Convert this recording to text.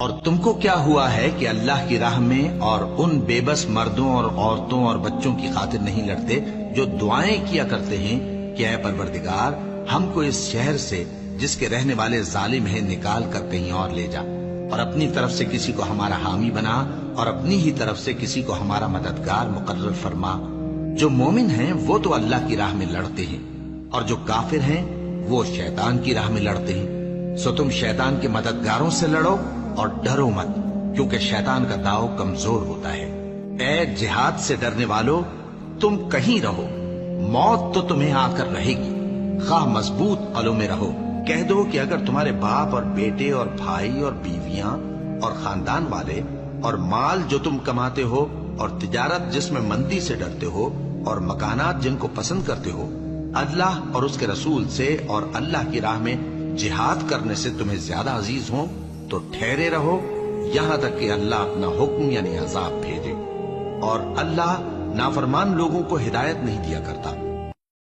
اور تم کو کیا ہوا ہے کہ اللہ کی راہ میں اور ان بے بس مردوں اور عورتوں اور بچوں کی خاطر نہیں لڑتے جو دعائیں کیا کرتے ہیں کہ اے پروردگار ہم کو اس شہر سے جس کے رہنے والے ظالم ہیں نکال کر کہیں اور لے جا، اور اپنی طرف سے کسی کو ہمارا حامی بنا اور اپنی ہی طرف سے کسی کو ہمارا مددگار مقرر فرما۔ جو مومن ہیں وہ تو اللہ کی راہ میں لڑتے ہیں، اور جو کافر ہیں وہ شیطان کی راہ میں لڑتے ہیں، سو تم شیطان کے مددگاروں سے لڑو اور ڈرو مت، کیونکہ شیطان کا داؤ کمزور ہوتا ہے۔ اے جہاد سے ڈرنے والو، تم کہیں رہو، موت تو تمہیں آ کر رہے گی، خواہ مضبوط قلعوں میں رہو۔ کہہ دو کہ اگر تمہارے باپ اور بیٹے اور بھائی اور بیویاں اور خاندان والے اور مال جو تم کماتے ہو اور تجارت جس میں مندی سے ڈرتے ہو اور مکانات جن کو پسند کرتے ہو اللہ اور اس کے رسول سے اور اللہ کی راہ میں جہاد کرنے سے تمہیں زیادہ عزیز ہوں تو ٹھہرے رہو یہاں تک کہ اللہ اپنا حکم یعنی عذاب بھیجے، اور اللہ نافرمان لوگوں کو ہدایت نہیں دیا کرتا۔